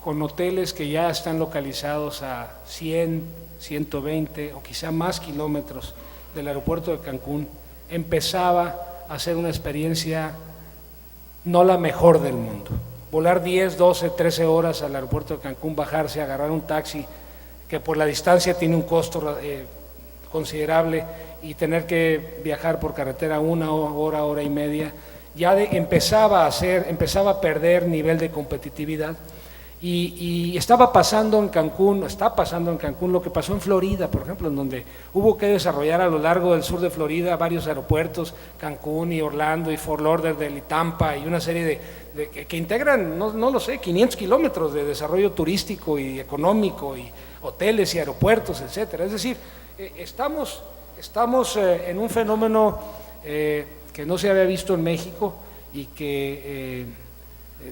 con hoteles que ya están localizados a 100, 120 o quizá más kilómetros del aeropuerto de Cancún empezaba a ser una experiencia no la mejor del mundo. Volar 10, 12, 13 horas al aeropuerto de Cancún, bajarse, agarrar un taxi que por la distancia tiene un costo considerable, y tener que viajar por carretera 1 hora, hora y media, ya empezaba a perder nivel de competitividad. Y estaba pasando en Cancún, está pasando en Cancún lo que pasó en Florida, por ejemplo, en donde hubo que desarrollar a lo largo del sur de Florida varios aeropuertos, Cancún y Orlando y Fort Lauderdale y Tampa, y una serie que integran, no lo sé, 500 kilómetros de desarrollo turístico y económico, y hoteles y aeropuertos, etcétera. Es decir, estamos en un fenómeno que no se había visto en México, y que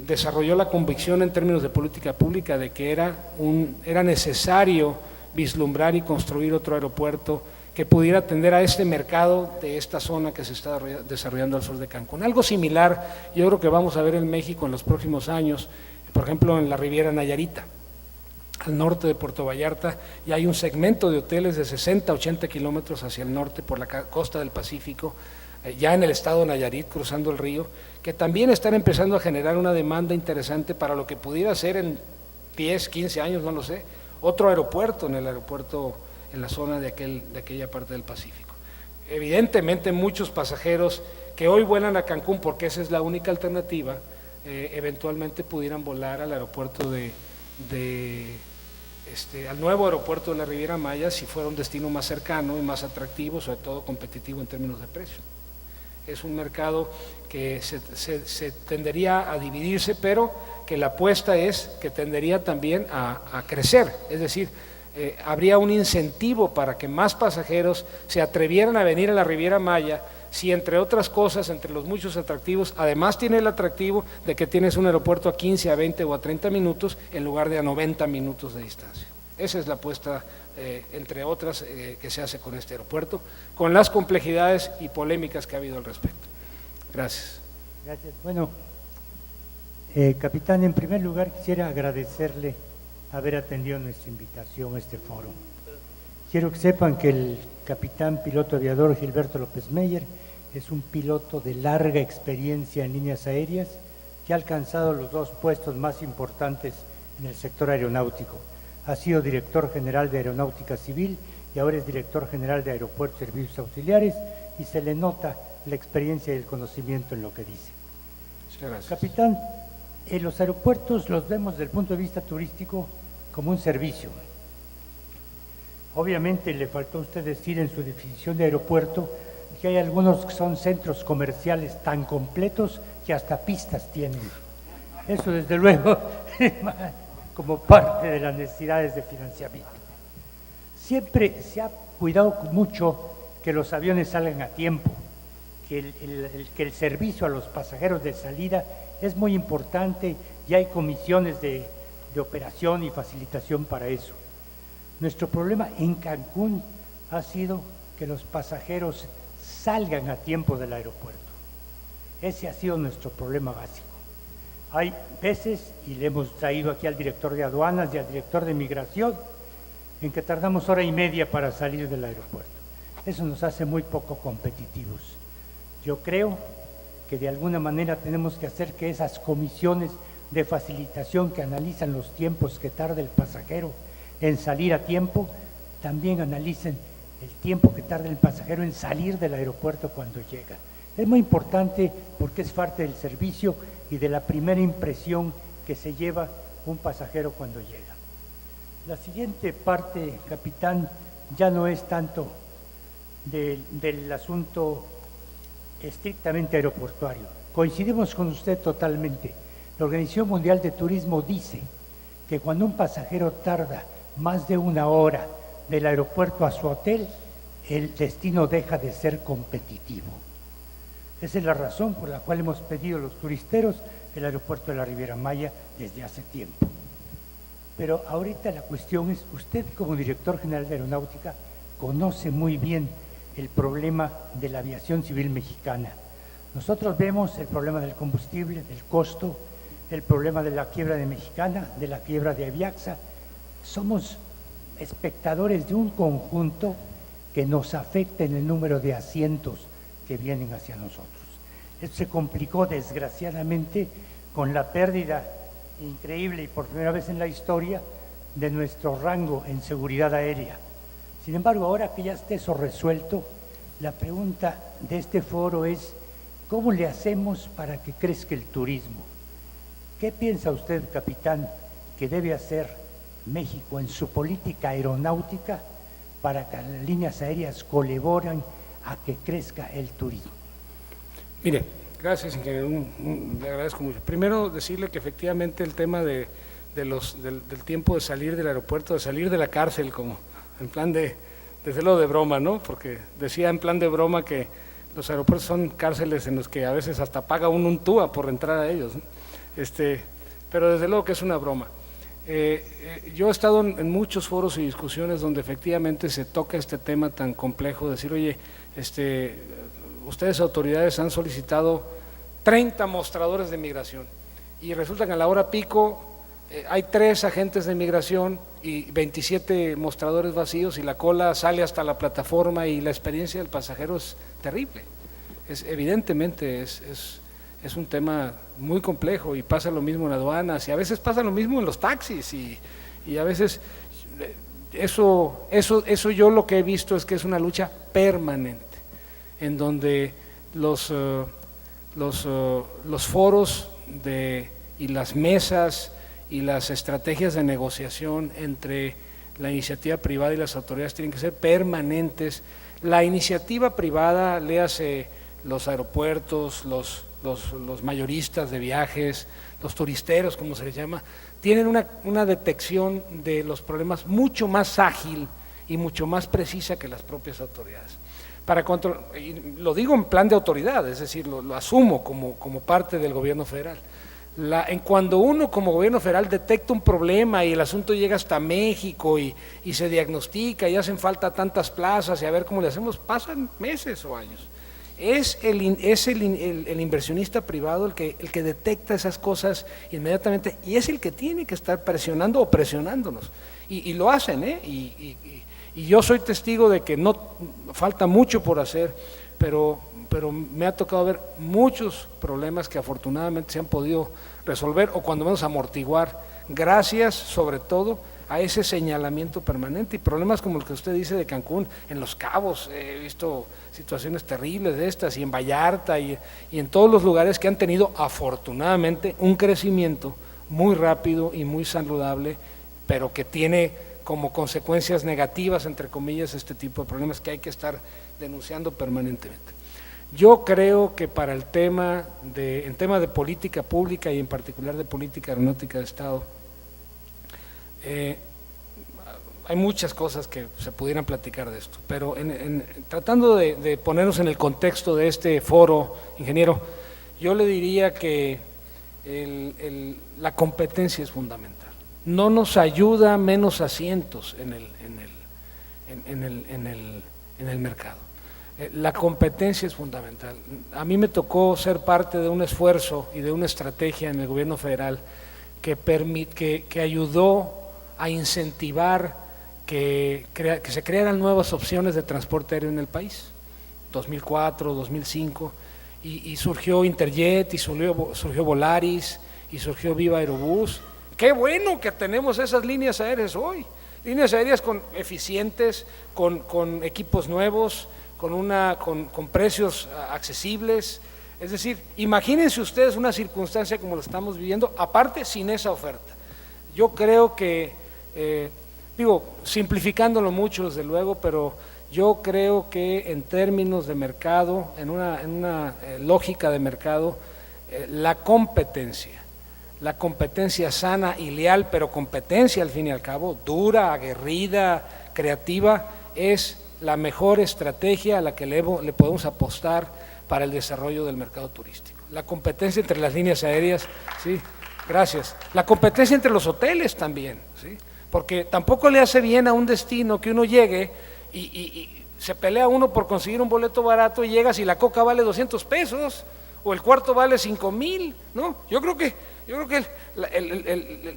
desarrolló la convicción en términos de política pública de que era necesario vislumbrar y construir otro aeropuerto que pudiera atender a este mercado de esta zona que se está desarrollando al sur de Cancún. Algo similar yo creo que vamos a ver en México en los próximos años, por ejemplo en la Riviera Nayarita, al norte de Puerto Vallarta, y hay un segmento de hoteles de 60, 80 kilómetros hacia el norte por la costa del Pacífico, ya en el estado de Nayarit, cruzando el río, que también están empezando a generar una demanda interesante para lo que pudiera ser en 10, 15 años, no lo sé, otro aeropuerto en la zona de aquella parte del Pacífico. Evidentemente muchos pasajeros que hoy vuelan a Cancún, porque esa es la única alternativa, eventualmente pudieran volar al aeropuerto al nuevo aeropuerto de la Riviera Maya si fuera un destino más cercano y más atractivo, sobre todo competitivo en términos de precio. Es un mercado que se tendería a dividirse, pero que la apuesta es que tendería también a crecer, es decir, habría un incentivo para que más pasajeros se atrevieran a venir a la Riviera Maya si, entre otras cosas, entre los muchos atractivos, además tiene el atractivo de que tienes un aeropuerto a 15, a 20 o a 30 minutos en lugar de a 90 minutos de distancia. Esa es la apuesta, entre otras, que se hace con este aeropuerto, con las complejidades y polémicas que ha habido al respecto. Gracias. Gracias. Bueno, capitán, en primer lugar quisiera agradecerle haber atendido nuestra invitación a este foro. Quiero que sepan que el capitán piloto aviador Gilberto López Meyer es un piloto de larga experiencia en líneas aéreas que ha alcanzado los 2 puestos más importantes en el sector aeronáutico. Ha sido director general de Aeronáutica Civil y ahora es director general de Aeropuertos y Servicios Auxiliares, y se le nota la experiencia y el conocimiento en lo que dice. Muchas gracias. Capitán, los aeropuertos los vemos desde el punto de vista turístico como un servicio. Obviamente le faltó a usted decir en su definición de aeropuerto que hay algunos que son centros comerciales tan completos que hasta pistas tienen. Eso desde luego como parte de las necesidades de financiamiento. Siempre se ha cuidado mucho que los aviones salgan a tiempo, que el servicio a los pasajeros de salida es muy importante y hay comisiones de operación y facilitación para eso. Nuestro problema en Cancún ha sido que los pasajeros salgan a tiempo del aeropuerto. Ese ha sido nuestro problema básico. Hay veces, y le hemos traído aquí al director de aduanas y al director de migración, en que tardamos 1:30 horas para salir del aeropuerto. Eso nos hace muy poco competitivos. Yo creo que de alguna manera tenemos que hacer que esas comisiones de facilitación que analizan los tiempos que tarda el pasajero en salir a tiempo, también analicen el tiempo que tarda el pasajero en salir del aeropuerto cuando llega. Es muy importante porque es parte del servicio y de la primera impresión que se lleva un pasajero cuando llega. La siguiente parte, capitán, ya no es tanto del asunto estrictamente aeroportuario. Coincidimos con usted totalmente. La Organización Mundial de Turismo dice que cuando un pasajero tarda más de 1 hora del aeropuerto a su hotel, el destino deja de ser competitivo. Esa es la razón por la cual hemos pedido a los turisteros el aeropuerto de la Riviera Maya desde hace tiempo. Pero ahorita la cuestión es, usted como director general de Aeronáutica conoce muy bien el problema de la aviación civil mexicana. Nosotros vemos el problema del combustible, del costo, el problema de la quiebra de Mexicana, de la quiebra de Aviaxa. Somos espectadores de un conjunto que nos afecta en el número de asientos que vienen hacia nosotros. Esto se complicó desgraciadamente con la pérdida increíble y por primera vez en la historia de nuestro rango en seguridad aérea. Sin embargo, ahora que ya esté eso resuelto, la pregunta de este foro es ¿cómo le hacemos para que crezca el turismo? ¿Qué piensa usted, capitán, que debe hacer México en su política aeronáutica para que las líneas aéreas colaboren a que crezca el turismo? Mire, gracias, ingeniero, le agradezco mucho. Primero decirle que efectivamente el tema del tiempo de salir del aeropuerto, de salir de la cárcel, como en plan desde luego de broma, ¿no? Porque decía en plan de broma que los aeropuertos son cárceles en los que a veces hasta paga uno un TUA por entrar a ellos, ¿no? pero desde luego que es una broma. Yo he estado en muchos foros y discusiones donde efectivamente se toca este tema tan complejo, decir, oye, ustedes autoridades han solicitado 30 mostradores de migración y resulta que a la hora pico hay 3 agentes de migración y 27 mostradores vacíos y la cola sale hasta la plataforma y la experiencia del pasajero es terrible. Evidentemente es un tema muy complejo y pasa lo mismo en aduanas y a veces pasa lo mismo en los taxis y a veces eso yo lo que he visto es que es una lucha permanente en donde los foros y las mesas y las estrategias de negociación entre la iniciativa privada y las autoridades tienen que ser permanentes. La iniciativa privada, léase los aeropuertos, los mayoristas de viajes, los turisteros, como se les llama, tienen una detección de los problemas mucho más ágil y mucho más precisa que las propias autoridades. Y lo digo en plan de autoridad, es decir, lo asumo como parte del gobierno federal. Cuando uno como gobierno federal detecta un problema y el asunto llega hasta México y se diagnostica y hacen falta tantas plazas y a ver cómo le hacemos, pasan meses o años. Es el inversionista privado el que detecta esas cosas inmediatamente y es el que tiene que estar presionando o presionándonos. Y lo hacen, y yo soy testigo de que no falta mucho por hacer, pero me ha tocado ver muchos problemas que afortunadamente se han podido resolver o cuando menos amortiguar, gracias sobre todo a ese señalamiento permanente y problemas como el que usted dice de Cancún, en Los Cabos, he visto situaciones terribles de estas y en Vallarta y en todos los lugares que han tenido afortunadamente un crecimiento muy rápido y muy saludable, pero que tiene como consecuencias negativas, entre comillas, este tipo de problemas que hay que estar denunciando permanentemente. Yo creo que para en tema de política pública y en particular de política aeronáutica de Estado, hay muchas cosas que se pudieran platicar de esto, pero tratando de ponernos en el contexto de este foro, ingeniero, yo le diría que la competencia es fundamental. No nos ayuda menos asientos en el mercado. La competencia es fundamental. A mí me tocó ser parte de un esfuerzo y de una estrategia en el gobierno federal que ayudó a incentivar que se crearan nuevas opciones de transporte aéreo en el país, 2004, 2005, y surgió Interjet, y surgió Volaris, y surgió Viva Aerobús. Qué bueno que tenemos esas líneas aéreas hoy, líneas aéreas eficientes, con equipos nuevos, con precios accesibles. Es decir, imagínense ustedes una circunstancia como la estamos viviendo, aparte sin esa oferta. Yo creo que, simplificándolo mucho desde luego, pero yo creo que en términos de mercado, en una lógica de mercado, la competencia sana y leal, pero competencia al fin y al cabo, dura, aguerrida, creativa, es la mejor estrategia a la que le podemos apostar para el desarrollo del mercado turístico. La competencia entre las líneas aéreas, sí, gracias. La competencia entre los hoteles también, sí, porque tampoco le hace bien a un destino que uno llegue y se pelea uno por conseguir un boleto barato y llegas y la coca vale 200 pesos o el cuarto vale 5,000, ¿no? Yo creo que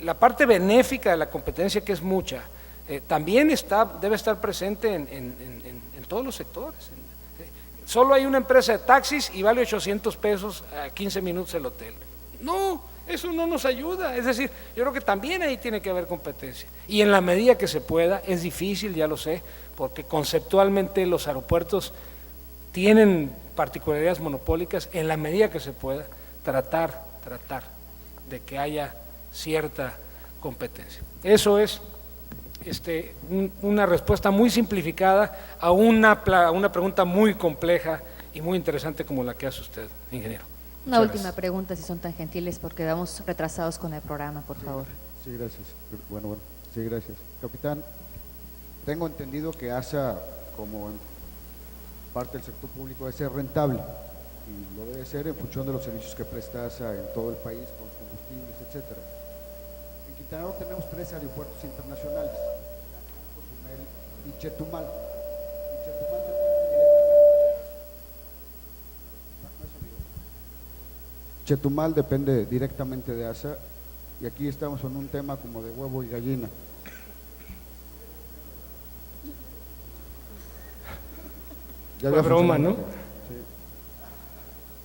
la parte benéfica de la competencia, que es mucha, también debe estar presente en todos los sectores. Solo hay una empresa de taxis y vale 800 pesos a 15 minutos el hotel. No, eso no nos ayuda. Es decir, yo creo que también ahí tiene que haber competencia. Y en la medida que se pueda, es difícil, ya lo sé, porque conceptualmente los aeropuertos tienen particularidades monopólicas, en la medida que se pueda, tratar de que haya cierta competencia. Eso es una respuesta muy simplificada a una pregunta muy compleja y muy interesante como la que hace usted, ingeniero. Una última pregunta, si son tan gentiles, porque vamos retrasados con el programa, por favor. Sí, gracias. Bueno, sí, gracias. Capitán, tengo entendido que ASA, como en parte del sector público, debe ser rentable y lo debe ser en función de los servicios que presta ASA en todo el país, con combustibles, etcétera. En Quintana Roo tenemos 3 aeropuertos internacionales, Cancún, Cozumel y Chetumal. Y Chetumal Chetumal depende directamente de ASA, y aquí estamos en un tema como de huevo y gallina. Ya Fue broma, funcionado. ¿no? Sí.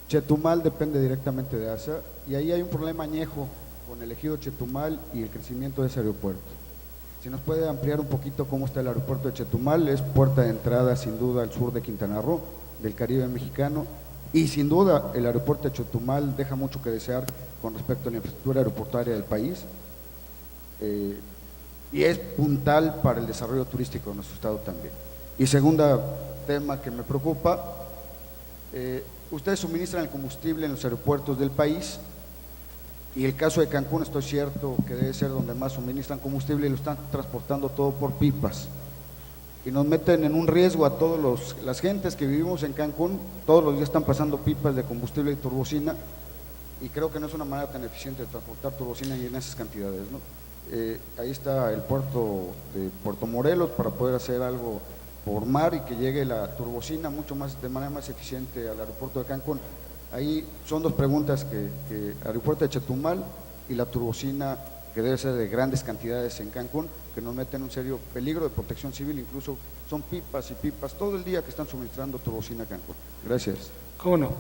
Chetumal depende directamente de ASA, y ahí hay un problema añejo con el ejido Chetumal y el crecimiento de ese aeropuerto. Si nos puede ampliar un poquito cómo está el aeropuerto de Chetumal. Es puerta de entrada sin duda al sur de Quintana Roo, del Caribe mexicano, y sin duda el aeropuerto de Chetumal deja mucho que desear con respecto a la infraestructura aeroportuaria del país, y es puntal para el desarrollo turístico de nuestro estado también. Y segunda tema que me preocupa, ustedes suministran el combustible en los aeropuertos del país, y el caso de Cancún, estoy cierto que debe ser donde más suministran combustible, y lo están transportando todo por pipas, y nos meten en un riesgo a todos las gentes que vivimos en Cancún. Todos los días están pasando pipas de combustible y turbocina, y creo que no es una manera tan eficiente de transportar turbocina y en esas cantidades, ¿no? Ahí está el puerto de Puerto Morelos para poder hacer algo por mar y que llegue la turbocina mucho más, de manera más eficiente al aeropuerto de Cancún. Ahí son 2 preguntas, que aeropuerto de Chetumal y la turbocina, que debe ser de grandes cantidades en Cancún, que nos meten en un serio peligro de protección civil. Incluso son pipas y pipas todo el día que están suministrando turbocina a Cancún. Gracias. ¿Cómo no?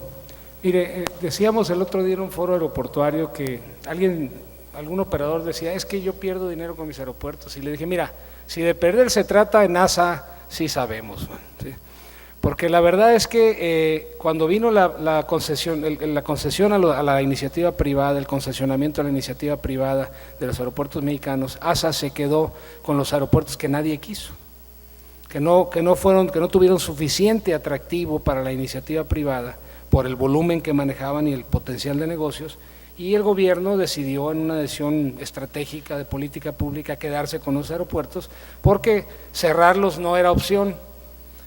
Mire, decíamos el otro día en un foro aeroportuario que algún operador decía, es que yo pierdo dinero con mis aeropuertos, y le dije, mira, si de perder se trata, en ASA sí sabemos, ¿sí? Porque la verdad es que cuando vino la concesión a la iniciativa privada, el concesionamiento a la iniciativa privada de los aeropuertos mexicanos, ASA se quedó con los aeropuertos que nadie quiso, que no tuvieron suficiente atractivo para la iniciativa privada por el volumen que manejaban y el potencial de negocios, y el gobierno decidió, en una decisión estratégica de política pública, quedarse con los aeropuertos, porque cerrarlos no era opción,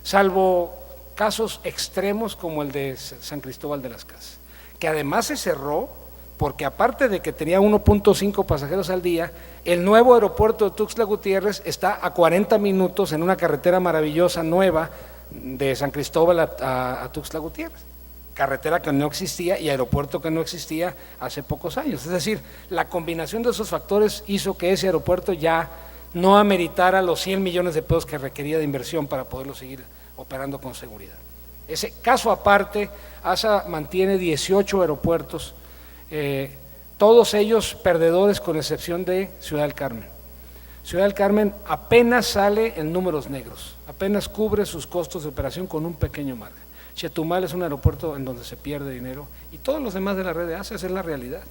salvo casos extremos como el de San Cristóbal de las Casas, que además se cerró porque, aparte de que tenía 1.5 pasajeros al día, el nuevo aeropuerto de Tuxtla Gutiérrez está a 40 minutos en una carretera maravillosa nueva de San Cristóbal a Tuxtla Gutiérrez, carretera que no existía y aeropuerto que no existía hace pocos años. Es decir, la combinación de esos factores hizo que ese aeropuerto ya no ameritara los 100 millones de pesos que requería de inversión para poderlo seguir operando con seguridad. Ese caso aparte, ASA mantiene 18 aeropuertos, todos ellos perdedores con excepción de Ciudad del Carmen. Ciudad del Carmen apenas sale en números negros, apenas cubre sus costos de operación con un pequeño margen. Chetumal es un aeropuerto en donde se pierde dinero, y todos los demás de la red de ASA, esa es la realidad,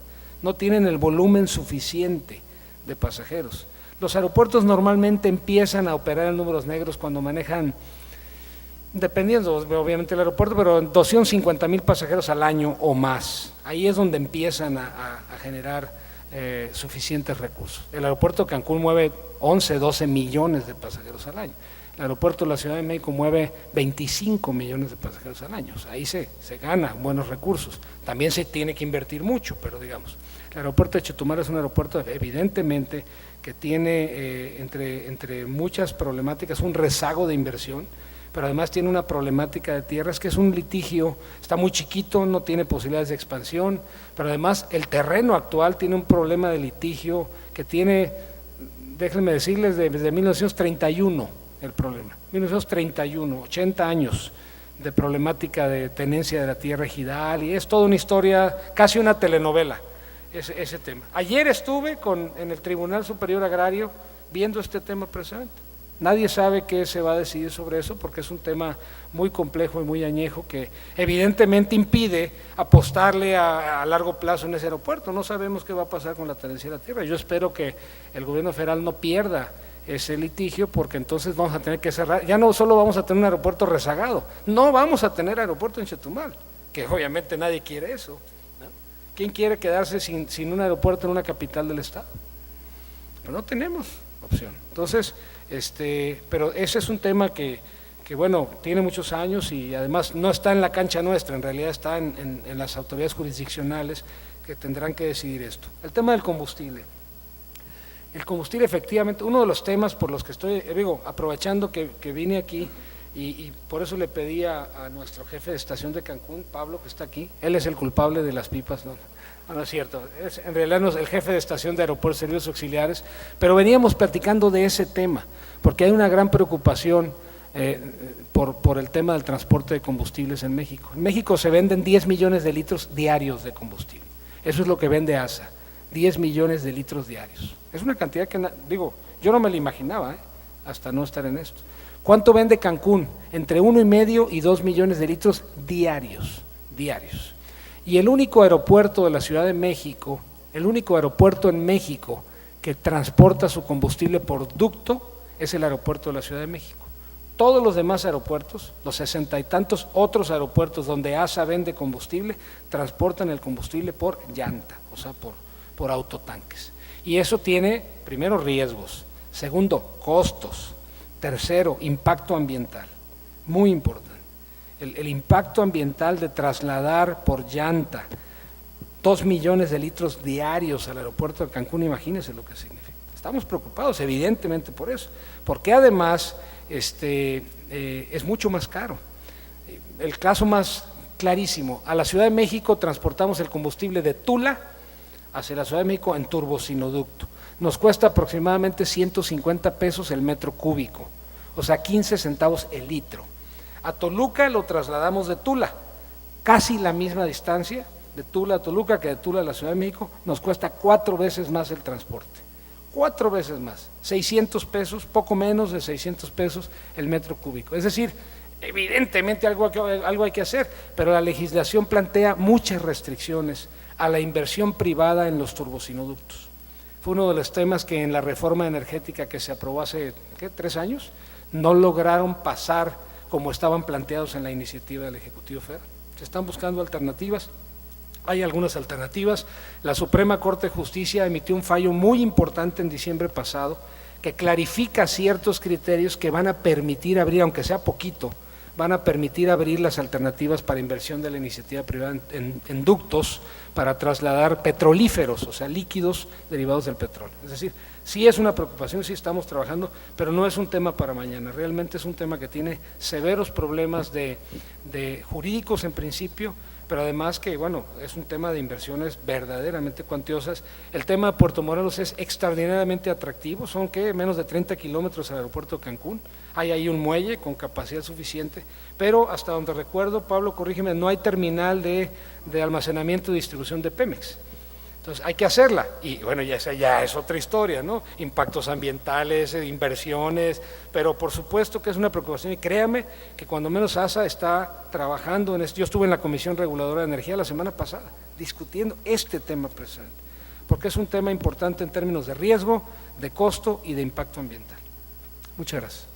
no tienen el volumen suficiente de pasajeros. Los aeropuertos normalmente empiezan a operar en números negros cuando manejan, dependiendo obviamente del aeropuerto, pero 250,000 pasajeros al año o más. Ahí es donde empiezan a generar suficientes recursos. El aeropuerto de Cancún mueve 11, 12 millones de pasajeros al año. El aeropuerto de la Ciudad de México mueve 25 millones de pasajeros al año. O sea, ahí se gana buenos recursos. También se tiene que invertir mucho, pero digamos, el aeropuerto de Chetumal es un aeropuerto evidentemente que tiene entre muchas problemáticas un rezago de inversión, pero además tiene una problemática de tierras, que es un litigio, está muy chiquito, no tiene posibilidades de expansión, pero además el terreno actual tiene un problema de litigio que tiene, déjenme decirles, desde 1931 el problema, 1931, 80 años de problemática de tenencia de la tierra ejidal, y es toda una historia, casi una telenovela, ese tema. Ayer estuve en el Tribunal Superior Agrario viendo este tema precisamente. Nadie sabe qué se va a decidir sobre eso, porque es un tema muy complejo y muy añejo que evidentemente impide apostarle a largo plazo en ese aeropuerto. No sabemos qué va a pasar con la tenencia de la tierra. Yo espero que el gobierno federal no pierda ese litigio, porque entonces vamos a tener que cerrar. Ya no solo vamos a tener un aeropuerto rezagado, no vamos a tener aeropuerto en Chetumal, que obviamente nadie quiere eso, ¿no? ¿Quién quiere quedarse sin un aeropuerto en una capital del estado? Pero no tenemos opción. Entonces, pero ese es un tema que bueno, tiene muchos años y además no está en la cancha nuestra, en realidad está en las autoridades jurisdiccionales que tendrán que decidir esto. El tema del combustible. El combustible, efectivamente, uno de los temas por los que estoy, digo, aprovechando que vine aquí, y por eso le pedí a nuestro jefe de estación de Cancún, Pablo, que está aquí, él es el culpable de las pipas, no es cierto, en realidad no es el jefe de estación de Aeropuertos y Servicios Auxiliares, pero veníamos platicando de ese tema, porque hay una gran preocupación por el tema del transporte de combustibles en México. En México se venden 10 millones de litros diarios de combustible, eso es lo que vende ASA, 10 millones de litros diarios. Es una cantidad que, digo, yo no me la imaginaba, hasta no estar en esto. ¿Cuánto vende Cancún? Entre 1,5 y 2 millones de litros diarios. Y el único aeropuerto de la Ciudad de México, el único aeropuerto en México que transporta su combustible por ducto es el aeropuerto de la Ciudad de México. Todos los demás aeropuertos, los 60 y tantos otros aeropuertos donde ASA vende combustible, transportan el combustible por llanta, o sea, por autotanques. Y eso tiene, primero, riesgos, segundo, costos, tercero, impacto ambiental, muy importante. El impacto ambiental de trasladar por llanta 2 millones de litros diarios al aeropuerto de Cancún, imagínense lo que significa. Estamos preocupados evidentemente por eso, porque además es mucho más caro. El caso más clarísimo, a la Ciudad de México transportamos el combustible de Tula hacia la Ciudad de México en turbosinoducto. Nos cuesta aproximadamente 150 pesos el metro cúbico, o sea 15 centavos el litro. A Toluca lo trasladamos de Tula, casi la misma distancia de Tula a Toluca que de Tula a la Ciudad de México, nos cuesta 4 veces más el transporte, 4 veces más, 600 pesos, poco menos de 600 pesos el metro cúbico. Es decir, evidentemente algo hay que hacer, pero la legislación plantea muchas restricciones a la inversión privada en los turbosinoductos. Fue uno de los temas que en la reforma energética que se aprobó hace 3 años, no lograron pasar como estaban planteados en la iniciativa del Ejecutivo Federal. Se están buscando alternativas, hay algunas alternativas. La Suprema Corte de Justicia emitió un fallo muy importante en diciembre pasado que clarifica ciertos criterios que van a permitir abrir, aunque sea poquito, van a permitir abrir las alternativas para inversión de la iniciativa privada en ductos para trasladar petrolíferos, o sea, líquidos derivados del petróleo. Es decir, sí es una preocupación, sí estamos trabajando, pero no es un tema para mañana, realmente es un tema que tiene severos problemas de jurídicos en principio, pero además que, bueno, es un tema de inversiones verdaderamente cuantiosas. El tema de Puerto Morelos es extraordinariamente atractivo, son menos de 30 kilómetros al aeropuerto de Cancún, hay ahí un muelle con capacidad suficiente, pero hasta donde recuerdo, Pablo, corrígeme, no hay terminal de almacenamiento y distribución de Pemex. Entonces hay que hacerla, y bueno, esa ya es otra historia, ¿no? Impactos ambientales, inversiones, pero por supuesto que es una preocupación, y créame que cuando menos ASA está trabajando en esto. Yo estuve en la Comisión Reguladora de Energía la semana pasada, discutiendo este tema presente, porque es un tema importante en términos de riesgo, de costo y de impacto ambiental. Muchas gracias.